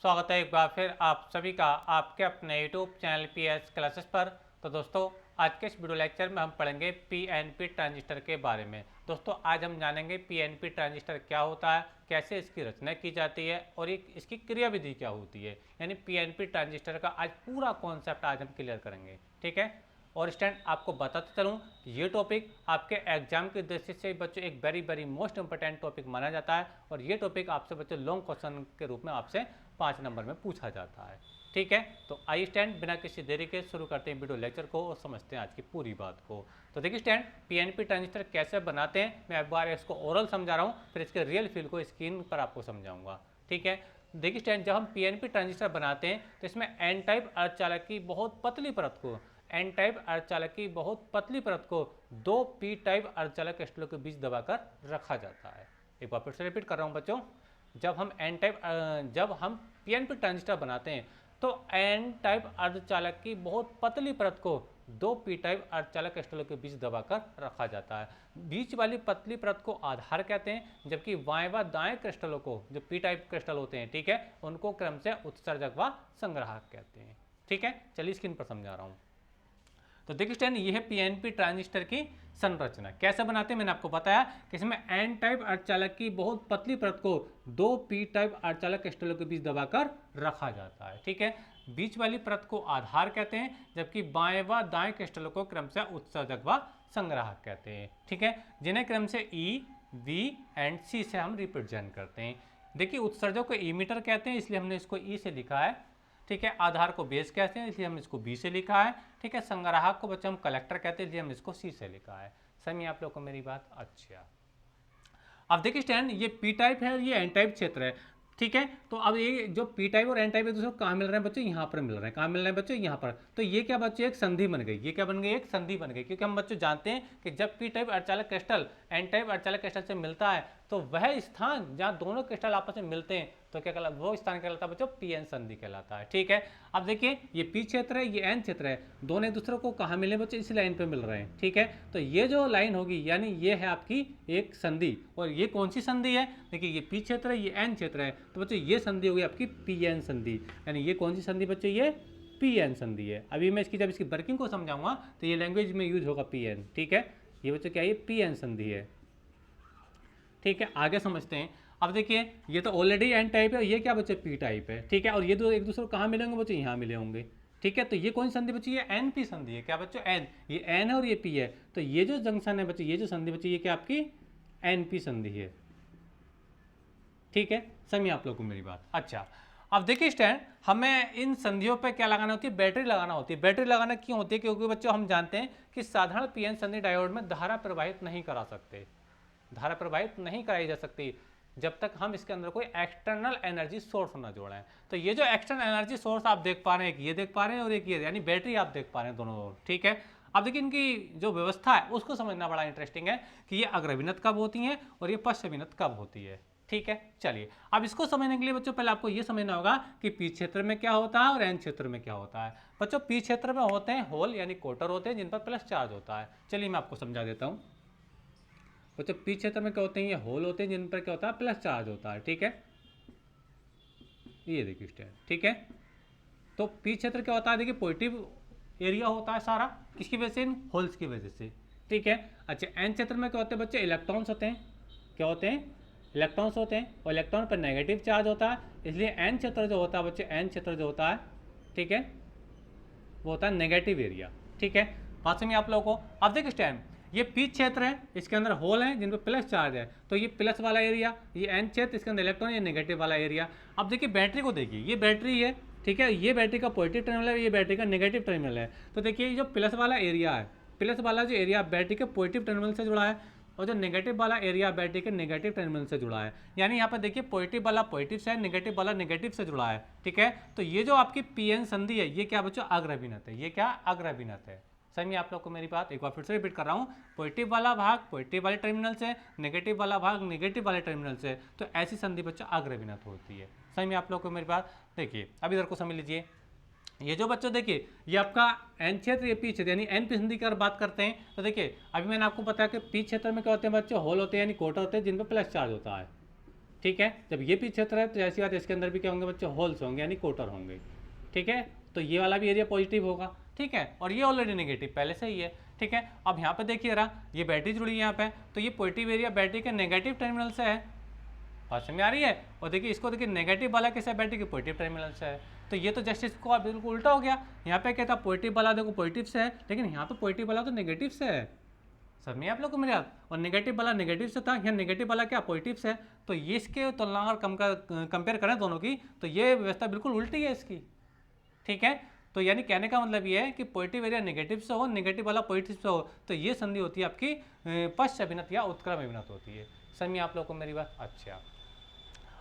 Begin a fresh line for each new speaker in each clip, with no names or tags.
स्वागत है एक बार फिर आप सभी का आपके अपने यूट्यूब चैनल पीएस क्लासेस पर। तो दोस्तों, आज के इस वीडियो लेक्चर में हम पढ़ेंगे पीएनपी ट्रांजिस्टर के बारे में। दोस्तों, आज हम जानेंगे पीएनपी ट्रांजिस्टर क्या होता है, कैसे इसकी रचना की जाती है और इसकी क्रियाविधि क्या होती है। यानी पीएनपी ट्रांजिस्टर का आज पूरा कॉन्सेप्ट आज हम क्लियर करेंगे। ठीक है। और स्टैंड आपको बताते चलूँ, ये टॉपिक आपके एग्जाम की दृष्टि से बच्चों एक वेरी मोस्ट इंपॉर्टेंट टॉपिक माना जाता है और ये टॉपिक आपसे बच्चों लॉन्ग क्वेश्चन के रूप में आपसे 5 नंबर में पूछा जाता है। ठीक है। तो आइए स्टैंड बिना किसी देरी के शुरू करते हैं वीडियो लेक्चर को और समझते हैं आज की पूरी बात को। तो देखिए स्टैंड, पीएनपी ट्रांजिस्टर कैसे बनाते हैं मैं एक बार इसको ओरल समझा रहा हूँ, फिर इसके रियल फील को स्क्रीन पर आपको समझाऊंगा। ठीक है। देखिए स्टैंड, जब हम पीएनपी ट्रांजिस्टर बनाते हैं तो इसमें एन टाइप अर्धचालक की बहुत पतली परत को एन टाइप अर्धचालक की बहुत पतली परत को दो पी टाइप अर्धचालक क्रिस्टलों के बीच दबाकर रखा जाता है। एक बार फिर से रिपीट कर रहा हूँ बच्चों, जब हम पीएनपी ट्रांजिस्टर बनाते हैं तो एन टाइप अर्धचालक की बहुत पतली परत को दो पी टाइप अर्धचालक क्रिस्टलों के बीच दबाकर रखा जाता है। बीच वाली पतली परत को आधार कहते हैं, जबकि बाएं व दाएं क्रिस्टलों को, जो पी टाइप क्रिस्टल होते हैं, ठीक है, उनको क्रम से उत्सर्जक व संग्राहक कहते हैं। ठीक है। चलिए स्क्रीन पर समझा रहा हूँ। तो देखिए स्टैंड, ये है पीएनपी ट्रांजिस्टर की संरचना। कैसे बनाते हैं मैंने आपको बताया कि इसमें एन टाइप अर्धचालक की बहुत पतली परत को दो पी टाइप अर्धचालक क्रिस्टलों के बीच दबाकर रखा जाता है। ठीक है। बीच वाली परत को आधार कहते हैं, जबकि बाएं व दाएं क्रिस्टलों को क्रम से उत्सर्जक व संग्राहक कहते हैं। ठीक है। जिन्हें क्रम से ई, वी एंड सी से हम रिप्रेजेंट करते हैं। देखिए, उत्सर्जक को इमीटर कहते हैं, इसलिए हमने इसको ई से लिखा है। ठीक है। आधार को बेस कहते हैं, इसलिए हम इसको बी से लिखा है। ठीक है। संग्राहक को बच्चों हम कलेक्टर कहते हैं, इसलिए हम इसको सी से लिखा है। समझिए आप लोग को मेरी बात? अच्छा, अब देखिए स्टैंड, ये पी टाइप है और ये एन टाइप क्षेत्र है। ठीक है। तो अब ये जो पी टाइप और एन टाइप एक दूसरे को कहाँ मिल रहे हैं बच्चों? यहाँ पर मिल रहे हैं। कहाँ मिल रहे हैं बच्चों? यहाँ पर। तो ये क्या बच्चों, एक संधि बन गई। ये क्या बन गई? एक संधि बन गई, क्योंकि हम बच्चों जानते हैं कि जब पी टाइप अर्धचालक क्रिस्टल एन टाइप अर्धचालक क्रिस्टल से मिलता है तो वह स्थान जहाँ दोनों क्रिस्टल आपस में मिलते हैं तो क्या कहलाता है? वो स्थान कहलाता है बच्चों पी एन संधि कहलाता है। ठीक है। अब देखिए, ये पी क्षेत्र है, ये एन क्षेत्र है, दोनों एक दूसरे को कहाँ मिले बच्चों? इसी लाइन पे मिल रहे हैं। ठीक है। तो ये जो लाइन होगी, यानी ये है आपकी एक संधि। और ये कौन सी संधि है? देखिए, ये पी क्षेत्र है, ये एन क्षेत्र है, तो बच्चों ये संधि होगी आपकी पी एन संधि। यानी ये कौन सी संधि बच्चों? ये पी एन संधि है। अभी मैं जब इसकी वर्किंग को समझाऊंगा तो ये लैंग्वेज में यूज होगा पी एन। ठीक है। ये बच्चों क्या है? ये पी एन संधि है। ठीक है। आगे समझते हैं। अब देखिए, ये तो ऑलरेडी एन टाइप है, ये क्या बच्चे? पी टाइप है। ठीक है। और ये दो एक दूसरे को कहाँ मिले होंगे बच्चे? यहाँ मिले होंगे। ठीक है। तो ये कौन सी संधि बच्ची? ये एन पी संधि है। क्या बच्चों? एन, ये एन है और ये पी है, तो ये जो जंक्शन है बच्चे, ये जो संधि बच्ची, ये क्या आपकी एन पी संधि है। ठीक है। समझिए आप लोग को मेरी बात? अच्छा, अब देखिए स्टैंड, हमें इन संधियों पे क्या लगाना होती है? बैटरी लगाना होती है। बैटरी लगाना क्यों होती है? क्योंकि बच्चों हम जानते हैं कि साधारण पीएन संधि डायोड में धारा प्रवाहित नहीं करा सकते, धारा प्रवाहित नहीं कराई जा सकती जब तक हम इसके अंदर कोई एक्सटर्नल एनर्जी सोर्स ना जोड़ें। तो ये जो एक्सटर्नल एनर्जी सोर्स आप देख पा रहे हैं, एक ये देख पा रहे हैं और एक ये, यानी बैटरी आप देख पा रहे हैं दोनों। ठीक है। अब देखिए, इनकी जो व्यवस्था है उसको समझना बड़ा इंटरेस्टिंग है कि ये अग्रविनत कब होती है और ये पश्चविनत कब होती है। ठीक है। चलिए, अब इसको समझने के लिए बच्चों पहले आपको ये समझना होगा कि पी क्षेत्र में क्या होता है और एन क्षेत्र में क्या होता है। बच्चों, पी क्षेत्र में होते हैं होल, यानी कोटर होते हैं जिन पर प्लस चार्ज होता है। चलिए मैं आपको समझा देता हूँ। बच्चों, पी क्षेत्र में क्या होते हैं? ये होल होते हैं जिन पर क्या होता है? प्लस चार्ज होता है। ठीक है। ये देखिए स्टैंड। ठीक है। तो पी क्षेत्र क्या होता है? देखिए, पॉजिटिव एरिया होता है सारा, किसकी वजह से? इन होल्स की वजह से। ठीक है। अच्छा, एन क्षेत्र में क्या होते हैं बच्चे? इलेक्ट्रॉन्स होते हैं। क्या होते हैं? इलेक्ट्रॉन्स होते हैं, और इलेक्ट्रॉन पर नेगेटिव चार्ज होता है, इसलिए एन क्षेत्र जो होता है बच्चे, एन क्षेत्र जो होता है, ठीक है, वो होता है नेगेटिव एरिया। ठीक है। बात समझिए आप लोगों को? अब देखिए स्टैंड, ये पी क्षेत्र है, इसके अंदर होल है जिन पर प्लस चार्ज है, तो ये प्लस वाला एरिया, ये एन क्षेत्र, इसके अंदर इलेक्ट्रॉन, ये नेगेटिव वाला एरिया। अब देखिए बैटरी को देखिए, ये बैटरी है, ठीक है, ये बैटरी का पॉजिटिव टर्मिनल है, ये बैटरी का नेगेटिव टर्मिनल है। तो देखिए, ये जो प्लस वाला एरिया है, प्लस वाला जो एरिया बैटरी के पॉजिटिव टर्मिनल से जुड़ा है, और जो नेगेटिव वाला एरिया बैटरी के नेगेटिव टर्मिनल से जुड़ा है। यानी यहाँ पर देखिए, पॉजिटिव वाला पॉजिटिव से है, नेगेटिव वाला नेगेटिव से जुड़ा है। ठीक है। तो ये जो आपकी पीएन संधि है, ये क्या बच्चों? अग्रभिनत है। ये क्या? अग्रभिनत है। समझिए आप लोग को मेरी बात? एक बार फिर से रिपीट कर रहा हूँ। पॉजिटिव वाला भाग पॉजिटिव वाले टर्मिनल से, नेगेटिव वाला भाग नेगेटिव वाले टर्मिनल से, तो ऐसी संधि बच्चों अग्रभिनत होती है। समझिए आप लोग को मेरी बात? देखिए, अब इधर को समझ लीजिए। ये जो बच्चों देखिए, ये आपका एन क्षेत्र, ये पी क्षेत्र, यानी एन पी संधि की अगर बात करते हैं तो देखिए, अभी मैंने आपको बताया कि पी क्षेत्र में क्या होते हैं बच्चों? होल होते हैं, यानी कोटर होते हैं जिन पर प्लस चार्ज होता है। ठीक है। जब ये पी क्षेत्र है तो ऐसी बात इसके अंदर भी क्या होंगे बच्चों, होल्स होंगे यानी कोटर होंगे, ठीक है। तो ये वाला भी एरिया पॉजिटिव होगा, ठीक है, और ये ऑलरेडी नेगेटिव पहले से ही है, ठीक है। अब यहाँ पे देखिए रहा, ये बैटरी जुड़ी है यहाँ पे, तो ये पॉजिटिव एरिया बैटरी के नेगेटिव टर्मिनल से है, बात समझ में आ रही है। और देखिए इसको देखिए नेगेटिव वाला कैसे है, बैटरी के पॉजिटिव टर्मिनल से है, तो ये तो जस्ट इसको बिल्कुल उल्टा हो गया। यहाँ पे क्या था, पॉजिटिव वाला देखो पॉजिटिव से है, लेकिन यहाँ पे पॉजिटिव वाला तो नेगेटिव से है, समझ में आप लोग को मेरे याद। और नेगेटिव वाला नेगेटिव से था, यहाँ नेगेटिव वाला क्या पॉजिटिव से है, तो ये इसके तुलना अगर कंपेयर करें दोनों की, तो ये व्यवस्था बिल्कुल उल्टी है इसकी, ठीक है। तो यानी कहने का मतलब ये है कि पॉजिटिव एरिया नेगेटिव से हो, नेगेटिव वाला पॉजिटिव से हो, तो ये संधि होती है आपकी पश्च अभिनत या उत्क्रम अभिनत होती है, समझ में आप लोग को मेरी बात। अच्छा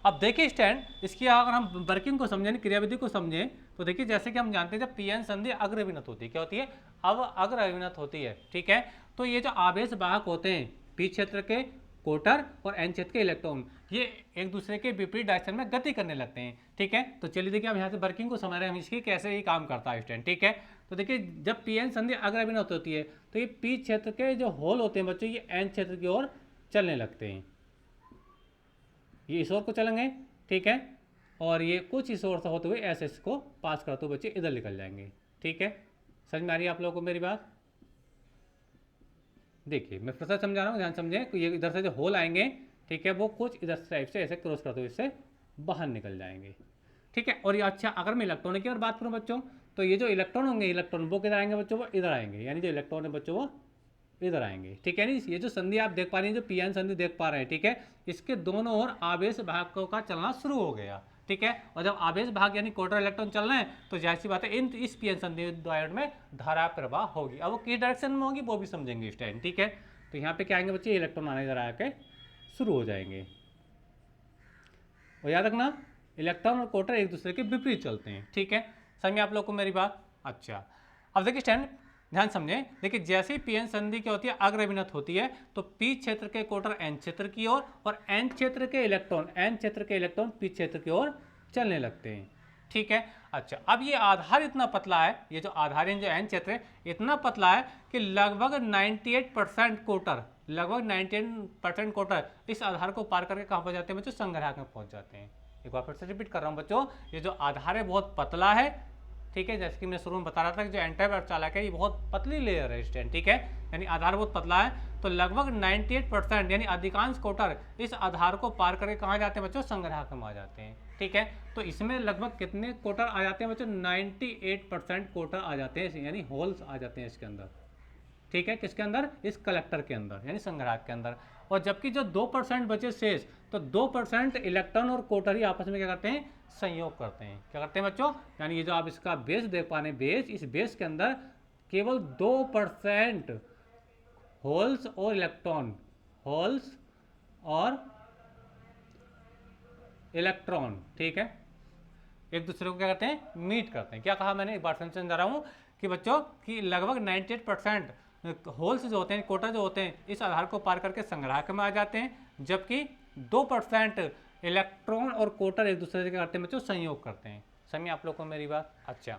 अब देखिए स्टैंड, इसकी अगर हम वर्किंग को समझें, क्रियाविधि को समझें, तो देखिए जैसे कि हम जानते हैं जब पी एन संधि अग्र अभिनत होती है, क्या होती है, अब अग्र अभिनत होती है, ठीक है। तो ये जो आवेश वाहक होते हैं, पी क्षेत्र के कोटर और एन क्षेत्र के इलेक्ट्रॉन, ये एक दूसरे के विपरीत डायरेक्शन में गति करने लगते हैं, ठीक है। तो चलिए देखिए हम यहाँ से वर्किंग को समझ रहे हैं हम इसकी कैसे ये काम करता है स्टैंड, ठीक है। तो देखिए जब पी एन संधि अग्र अभिनत होती है तो ये पी क्षेत्र के जो होल होते हैं बच्चों, ये एन क्षेत्र की ओर चलने लगते हैं, ये इस ओर को चलेंगे, ठीक है, और ये कुछ इस ओर से होते हुए ऐसे इसको पास करते हुए बच्चे इधर निकल जाएंगे, ठीक है। समझ में आ रही है आप लोगों को मेरी बात। देखिए मैं फिर से समझा रहा हूँ, ध्यान समझें कि ये इधर से जो होल आएंगे, ठीक है, वो कुछ इधर टाइप से ऐसे क्रॉस करते हुए इससे बाहर निकल जाएंगे, ठीक है। और ये अच्छा अगर मैं इलेक्ट्रॉन की अगर बात करूँ बच्चों, तो ये जो इलेक्ट्रॉन होंगे, इलेक्ट्रॉन वो किधर आएंगे बच्चों, वो इधर आएंगे, यानी जो इलेक्ट्रॉन है बच्चों वो इधर आएंगे, ठीक है। नहीं, ये जो संधि आप देख पा रहे हैं, जो पी एन संधि देख पा रहे हैं, ठीक है, इसके दोनों ओर आवेश भागों का चलना शुरू हो गया, ठीक है। और जब आवेश भाग यानी क्वार्टर इलेक्ट्रॉन चल रहे हैं, तो जाहिर सी बात है इस पी एन संधि डायोड में धारा प्रवाह होगी। अब वो किस डायरेक्शन में होगी वो भी समझेंगे इस टाइम, ठीक है। तो यहाँ पे क्या आएंगे बच्चे, इलेक्ट्रॉन आने इधर आके शुरू हो जाएंगे। और याद रखना इलेक्ट्रॉन और क्वार्टर एक दूसरे के विपरीत चलते हैं, ठीक है। समझ में आप लोग को मेरी बात। अच्छा अब देखिए स्टैंड, ध्यान समझें, देखिए जैसे ही पी एन संधि क्या होती है, अग्र अभिनत होती है, तो पी क्षेत्र के क्वार्टर एन क्षेत्र की ओर और एन क्षेत्र के इलेक्ट्रॉन पी क्षेत्र की ओर चलने लगते हैं, ठीक है। अच्छा अब ये आधार इतना पतला है, ये जो आधार जो एन क्षेत्र है इतना पतला है कि लगभग 98% कोटर, लगभग 98% कोटर इस आधार को पार करके कहाँ पहुँच जाते हैं बच्चों, संग्राहक में पहुँच जाते हैं। एक बार फिर से रिपीट कर रहा हूँ बच्चों, ये जो आधार है बहुत पतला है, ठीक है, जैसे कि मैं शुरू में बता रहा था कि जो एंटाइप अर्धचालक है ये बहुत पतली लेयर है स्टैंड, ठीक है, यानी आधार बहुत पतला है। तो लगभग 98% यानी अधिकांश कोटर इस आधार को पार करके कहाँ जाते हैं बच्चों, संग्राहक में आ जाते हैं, ठीक है। तो इसमें लगभग कितने कोटर आ जाते हैं बच्चों, 98% कोटर आ जाते हैं, यानी होल्स आ जाते हैं इसके अंदर, ठीक है, किसके अंदर, इस कलेक्टर के अंदर यानी संग्राहक के अंदर। और जबकि जो 2% बचे शेष, तो 2% इलेक्ट्रॉन और कोटर ही आपस में क्या करते हैं, संयोग करते हैं। क्या करते हैं बच्चों, यानी ये जो आप इसका बेस देख पा रहे हैं, बेस, इस बेस के अंदर केवल 2% होल्स और इलेक्ट्रॉन, होल्स और इलेक्ट्रॉन, ठीक है, एक दूसरे को क्या करते हैं, मीट करते हैं। क्या कहा मैंने, एक बार फिर समझा रहा हूँ कि बच्चों कि लगभग 98% होल्स जो होते हैं, कोटा जो होते हैं, इस आधार को पार करके संग्राहक में आ जाते हैं, जबकि 2% इलेक्ट्रॉन और कोटर एक दूसरे से क्या करते हैं बच्चों, संयोग करते हैं। समझिए आप लोग को मेरी बात। अच्छा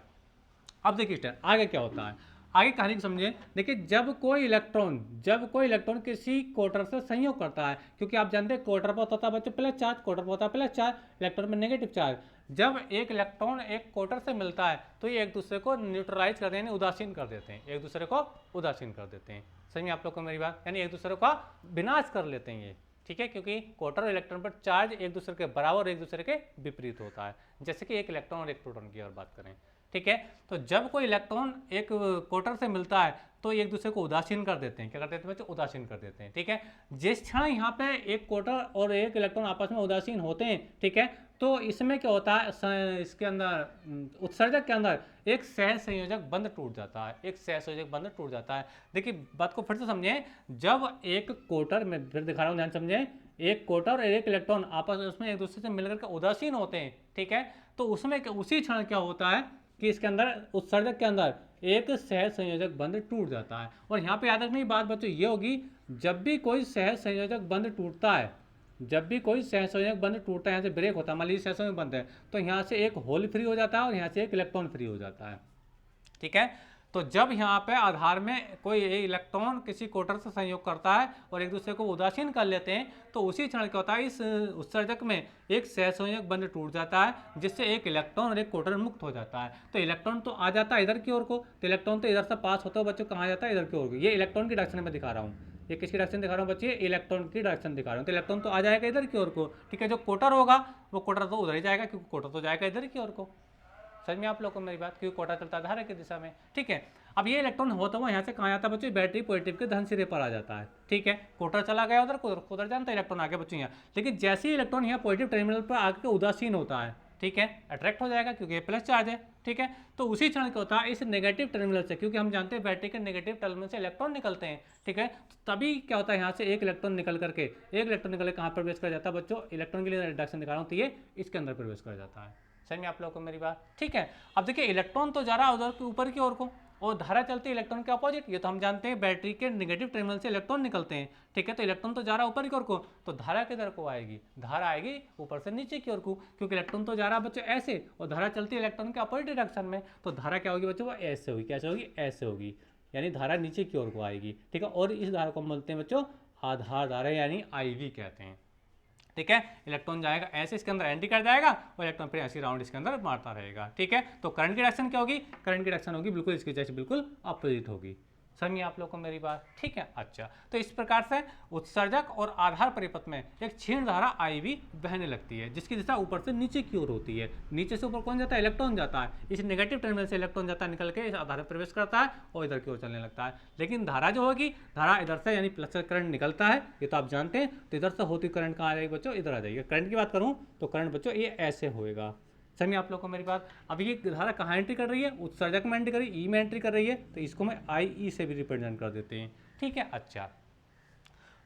अब देखिए आगे क्या होता है, आगे कहानी को समझिए। देखिए जब कोई इलेक्ट्रॉन किसी कोटर से संयोग करता है, क्योंकि आप जानते हैं कोटर पर होता है बच्चों प्लस चार्ज, कोटर पर होता है प्लस चार्ज, इलेक्ट्रॉन में नेगेटिव चार्ज। जब एक इलेक्ट्रॉन एक कोटर से मिलता है तो ये एक दूसरे को न्यूट्रलाइज कर देते हैं, उदासीन कर देते हैं, एक दूसरे को उदासीन कर देते हैं। समझिए आप लोग को मेरी बात, यानी एक दूसरे का विनाश कर लेते हैं ये, ठीक है, क्योंकि कोटर और इलेक्ट्रॉन पर चार्ज एक दूसरे के बराबर एक दूसरे के विपरीत होता है, जैसे कि एक इलेक्ट्रॉन और एक प्रोटॉन की अगर बात करें, ठीक है। तो जब कोई इलेक्ट्रॉन एक कोटर से मिलता है तो एक दूसरे को उदासीन कर देते हैं। क्या करते हैं बच्चों, उदासीन कर देते हैं, ठीक है। जिस क्षण यहाँ पे एक कोटर और एक इलेक्ट्रॉन आपस में उदासीन होते हैं, ठीक है, तो इसमें क्या होता है, इसके अंदर उत्सर्जक के अंदर एक सह संयोजक बंध टूट जाता है, एक सह संयोजक बंध टूट जाता है। देखिए बात को फिर से समझें, जब एक कोटर में फिर दिखा रहा हूँ, ध्यान समझें, एक कोटर और एक इलेक्ट्रॉन आपस में उसमें एक दूसरे से मिलकर के उदासीन होते हैं, ठीक है, तो उसमें उसी क्षण क्या होता है कि इसके अंदर उत्सर्जक के अंदर एक सह संयोजक बंध टूट जाता है। और यहाँ पे याद रखने की बात बच्चों ये होगी, जब भी कोई सह संयोजक बंध टूटता है, जब भी कोई सह संयोजक बंध टूटता है, यहाँ से ब्रेक होता है, मान लीजिए सह संयोजक बंध है, तो यहाँ से एक होल फ्री हो जाता है और यहाँ से एक इलेक्ट्रॉन फ्री हो जाता है, ठीक है। तो जब यहाँ पे आधार में कोई इलेक्ट्रॉन किसी कोटर से संयोग करता है और एक दूसरे को उदासीन कर लेते हैं, तो उसी क्षण क्या होता है, इस उत्सर्जक में एक सहसंयोजक बंध टूट जाता है, जिससे एक इलेक्ट्रॉन और एक कोटर मुक्त हो जाता है। तो इलेक्ट्रॉन तो आ जाता है इधर की ओर को, तो इलेक्ट्रॉन तो इधर से पास होता है बच्चों, कहाँ जाता है, इधर की ओर को। ये इलेक्ट्रॉन की डायरेक्शन में दिखा रहा हूँ, ये किसकी डायरेक्शन दिखा रहा हूँ बच्चे, इलेक्ट्रॉन की डायरेक्शन दिखा रहा हूँ। तो इलेक्ट्रॉन तो आ जाएगा इधर की ओर को, ठीक है। जो कोटर होगा वो कोटर तो उधर ही जाएगा, क्योंकि कोटर तो जाएगा इधर की ओर को। समझ में आप लोगों को मेरी बात, क्योंकि कोटा चलता है धारा की दिशा में, ठीक है। अब ये इलेक्ट्रॉन होता हुआ यहाँ से कहाँ जाता है बच्चों, बैटरी पॉजिटिव के धन सिरे पर आ जाता है, ठीक है। कोटर चला गया उधर, उधर जानता है इलेक्ट्रॉन आ गया बच्चों यहाँ। लेकिन जैसे ही इलेक्ट्रॉन यहाँ पॉजिटिव टर्मिनल पर आकर उदासीन होता है, ठीक है, अट्रैक्ट हो जाएगा क्योंकि ये प्लस चार्ज है, ठीक है। तो उसी क्षण क्या होता है, इस नेगेटिव टर्मिनल से, क्योंकि हम जानते हैं बैटरी के नेगेटिव टर्मिनल से इलेक्ट्रॉन निकलते हैं, ठीक है। तो तभी क्या होता है, यहाँ से एक इलेक्ट्रॉन निकल करके कहाँ प्रवेश कर जाता है बच्चों, इलेक्ट्रॉन के लिए रिडक्शन दिखा रहा हूँ, तो ये इसके अंदर प्रवेश कर जाता है। समझ में आप लोगों को मेरी बात, ठीक है। अब देखिए इलेक्ट्रॉन तो जा रहा है उधर के ऊपर की ओर को, और धारा चलती है इलेक्ट्रॉन के अपोजिट। ये तो हम जानते हैं बैटरी के नेगेटिव टर्मिनल से इलेक्ट्रॉन निकलते हैं, ठीक है। तो इलेक्ट्रॉन तो जा रहा है ऊपर की ओर को, तो धारा किधर को आएगी, धारा आएगी ऊपर से नीचे की ओर को, क्योंकि इलेक्ट्रॉन तो जा रहा है बच्चों ऐसे, और धारा चलती है इलेक्ट्रॉन के अपोजिट डायरेक्शन में। तो धारा क्या होगी बच्चों, वो ऐसे होगी, कैसे होगी, ऐसे होगी, यानी धारा नीचे की ओर को आएगी, ठीक है। और इस धारा को हम बोलते हैं बच्चों आधार धारा, यानी IV कहते हैं, ठीक है। इलेक्ट्रॉन जाएगा ऐसे, इसके अंदर एंट्री कर जाएगा, और इलेक्ट्रॉन फिर ऐसे राउंड इसके अंदर मारता रहेगा, ठीक है। तो करंट की डायरेक्शन क्या होगी, करंट की डायरेक्शन होगी बिल्कुल इसके जैसे बिल्कुल अपोजिट होगी। समझिए आप लोगों को मेरी बात, ठीक है। अच्छा, तो इस प्रकार से उत्सर्जक और आधार परिपथ में एक क्षीण धारा IV बहने लगती है, जिसकी दिशा ऊपर से नीचे की ओर होती है। नीचे से ऊपर कौन जाता है, इलेक्ट्रॉन जाता है, इस नेगेटिव टर्मिनल से इलेक्ट्रॉन जाता है निकल के इस आधार में प्रवेश करता है और इधर की ओर चलने लगता है। लेकिन धारा जो होगी, धारा इधर से यानी प्लस करंट निकलता है, ये तो आप जानते हैं। तो इधर से होती करंट कहाँ आ जाएगी बच्चों, इधर आ जाएगी। करंट की बात करूँ तो करंट बच्चों ये ऐसे होएगा। समझिए आप लोगों को मेरी बात। अब ये धारा कहाँ एंट्री कर रही है, उत्सर्जक में एंट्री कर रही है, ई में एंट्री कर रही है, तो इसको मैं IE से भी रिप्रेजेंट कर देते हैं, ठीक है। अच्छा,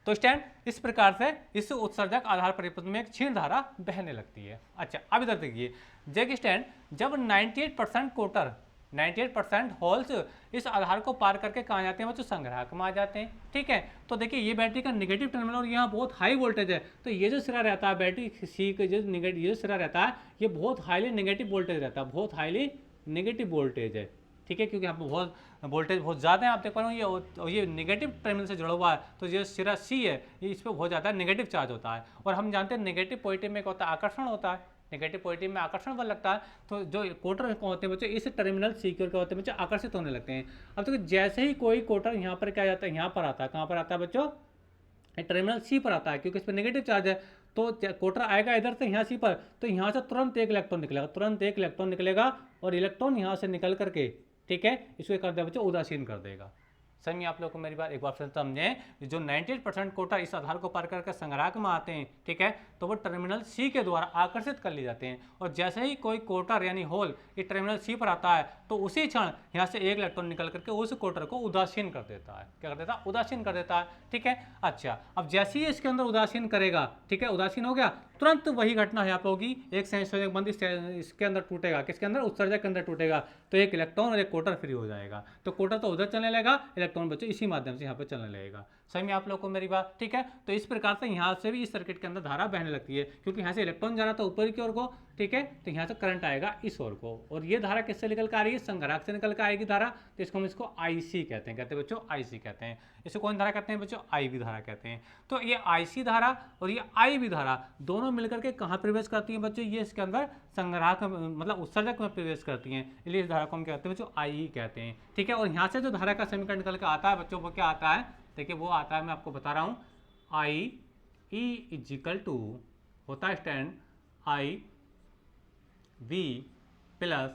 तो स्टैंड इस प्रकार से इस उत्सर्जक आधार परिपथ में एक क्षीण धारा बहने लगती है। अच्छा, अब इधर देखिए, जैक स्टैंड जब 98% कोटर 98% होल्स इस आधार को पार करके कहाँ जाते हैं बच्चों, संग्राहक में आ जाते हैं, ठीक है। तो देखिए ये बैटरी का नेगेटिव टर्मिनल और यहाँ बहुत हाई वोल्टेज है, तो ये जो सिरा रहता है बैटरी सी का जो नेगेटिव ये सिरा रहता है, ये बहुत हाईली नेगेटिव वोल्टेज रहता है, बहुत हाईली नेगेटिव वोल्टेज है, ठीक है। क्योंकि यहाँ पर बहुत वोल्टेज बहुत ज़्यादा है, आप देख पा रहे हो ये नेगेटिव टर्मिनल से जुड़ा हुआ है, तो ये सिरा C है, ये इस पर बहुत ज़्यादा नेगेटिव चार्ज होता है। और हम जानते हैं नेगेटिव पॉजिटिव में क्या होता है, आकर्षण होता है, नेगेटिव पॉजिटिव में आकर्षण बल लगता है। तो जो कोटर होते हैं बच्चों, इस टर्मिनल C की ओर क्या होते हैं बच्चों, आकर्षित होने लगते हैं। अब तो जैसे ही कोई कोटर यहाँ पर क्या जाता है, यहाँ पर आता है, कहाँ पर आता है बच्चों, टर्मिनल C पर आता है, क्योंकि इस पर नेगेटिव चार्ज है। तो कोटर आएगा इधर से यहाँ C पर, तो यहाँ से तुरंत एक इलेक्ट्रॉन निकलेगा, तुरंत एक इलेक्ट्रॉन निकलेगा, और इलेक्ट्रॉन यहाँ से निकल करके, ठीक है, इसको कर देगा बच्चों, उदासीन कर देगा। समझिए आप लोगों को मेरी बात, एक बार फिर समझें, जो 98% कोटर इस आधार को पार करके संग्राहक में आते हैं, ठीक है, तो वो टर्मिनल C के द्वारा आकर्षित कर लिए जाते हैं। और जैसे ही कोई कोटर यानी होल इस टर्मिनल C पर आता है, तो उसी क्षण यहाँ से एक इलेक्ट्रॉन निकल करके उस कोटर को उदासीन कर देता है। क्या कर देता है, उदासीन कर देता है, ठीक है। अच्छा, अब जैसे ही इसके अंदर उदासीन करेगा, ठीक है, उदासीन हो गया, तुरंत वही घटना यहाँ पे होगी, एक संयोजक बंध इसके अंदर टूटेगा, किसके अंदर, उत्सर्जक के अंदर टूटेगा, तो एक इलेक्ट्रॉन और एक कोटर फ्री हो जाएगा। तो कोटर तो उधर चलने लगेगा, इलेक्ट्रॉन बच्चों इसी माध्यम से यहाँ पे चलने लगेगा। सही में आप लोगों को मेरी बात, ठीक है। तो इस प्रकार से यहाँ से भी इस सर्किट के अंदर धारा बहने लगती है, क्योंकि यहाँ से इलेक्ट्रॉन जा रहा था ऊपर की ओर को, ठीक है, तो यहाँ से करंट आएगा इस ओर को, और ये धारा किससे निकल कर आ रही है, संग्राहक से निकल कर आएगी धारा। तो इसको हम IC कहते हैं बच्चों, IC कहते हैं। इसे कौन धारा कहते हैं बच्चों, IV धारा कहते हैं। तो ये IC धारा और ये IV धारा दोनों मिलकर के कहाँ प्रवेश करती हैं बच्चों, ये इसके अंदर संग्राहक मतलब उत्सर्जक में प्रवेश करती हैं, इसलिए इस धारा को हम कहते हैं बच्चों IE कहते हैं, ठीक है। और यहाँ से जो धारा का समीकरण निकल के आता है बच्चों, वो क्या आता है, देखिए वो आता है, मैं आपको बता रहा हूँ, IE इजिकल टू होता है स्टैंड IV प्लस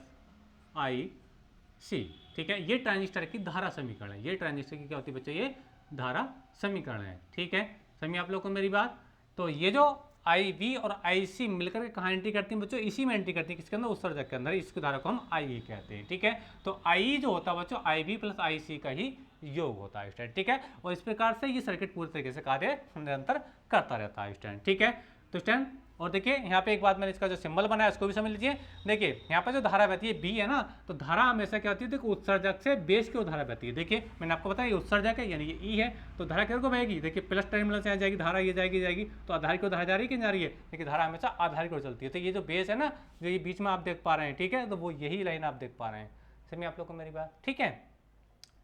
IC, ठीक है। ये ट्रांजिस्टर की धारा समीकरण है, ये ट्रांजिस्टर की क्या होती है बच्चों, ये धारा समीकरण है, ठीक है। समझिए आप लोगों को मेरी बात। तो ये जो IV और IC मिलकर के कहाँ एंट्री करती हैं बच्चों, इसी में एंट्री करती है, किसके अंदर, उत्सर्जक के अंदर। इसकी धारा को हम IE कहते हैं, ठीक है। तो IE जो होता है बच्चों, IV प्लस IC का ही योग होता है स्टैंड, ठीक है। और इस प्रकार से ये सर्किट पूरी तरीके से कार्य निरंतर करता रहता है स्टैंड, ठीक है। तो स्टैंड, और देखिए यहाँ पे एक बात, मैंने इसका जो सिंबल बनाया उसको भी समझ लीजिए। देखिए यहाँ पे जो धारा बहती है B है ना, तो धारा हमेशा क्या होती है, देखो उत्सर्जक से बेस की ओर धारा बहती है। देखिए मैंने आपको बताया ये उत्सर्जक है, यानी ये E है, तो धारा किधर को बहेगी, देखिए प्लस टर्मिनल से आ जाएगी धारा, ये जाएगी, तो आधार की ओर धारा जा रही है कि जा रही है, देखिए धारा हमेशा आधार की ओर चलती है। तो ये जो बेस है ना, जो ये बीच में आप देख पा रहे हैं, ठीक है, तो वो यही लाइन आप देख पा रहे हैं। समझिए आप लोग को मेरी बात, ठीक है।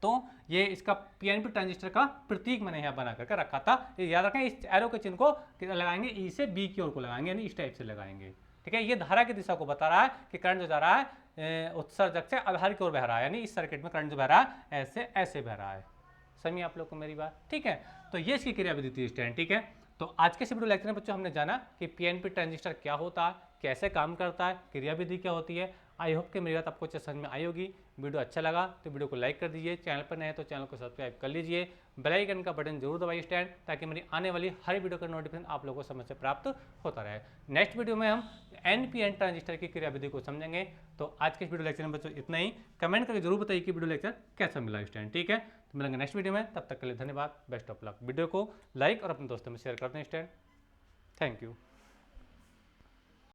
तो ये इसका पीएनपी ट्रांजिस्टर का प्रतीक मैंने यहाँ बना करके रखा था। ये याद रखें, इस एरो के चिन्ह को लगाएंगे ई से बी की ओर को लगाएंगे, यानी इस टाइप से लगाएंगे। ठीक है, ये धारा की दिशा को बता रहा है कि करंट जो जा रहा है उत्सर्जक से आधार की ओर बह रहा है, यानी इस सर्किट में करंट जो बह रहा है ऐसे ऐसे बह रहा है। समझिए आप लोग को मेरी बात। ठीक है, तो ये इसकी क्रियाविधि थी स्टूडेंट। ठीक है, तो आज के इस वीडियो लेक्चर में बच्चों हमने जाना कि पीएनपी ट्रांजिस्टर क्या होता है, कैसे काम करता है, क्रियाविधि क्या होती है। आई होप कि मेरी बात आपको समझ में आई होगी। वीडियो अच्छा लगा तो वीडियो को लाइक कर दीजिए, चैनल पर नए हैं तो चैनल को सब्सक्राइब कर लीजिए, बेल आइकन का बटन जरूर दबाइए स्टैंड, ताकि मेरी आने वाली हर वीडियो का नोटिफिकेशन आप लोगों को समय से प्राप्त होता रहे। नेक्स्ट वीडियो में हम एनपीएन ट्रांजिस्टर की क्रियाविधि को समझेंगे। तो आज के इस वीडियो लेक्चर में बच्चों इतना ही। कमेंट करके जरूर बताइए कि वीडियो लेक्चर कैसा मिला स्टैंड। ठीक है, तो मिलेंगे नेक्स्ट वीडियो में, तब तक के लिए धन्यवाद, बेस्ट ऑफ लक। वीडियो को लाइक और अपने दोस्तों में शेयर करते हैं स्टैंड। Thank you.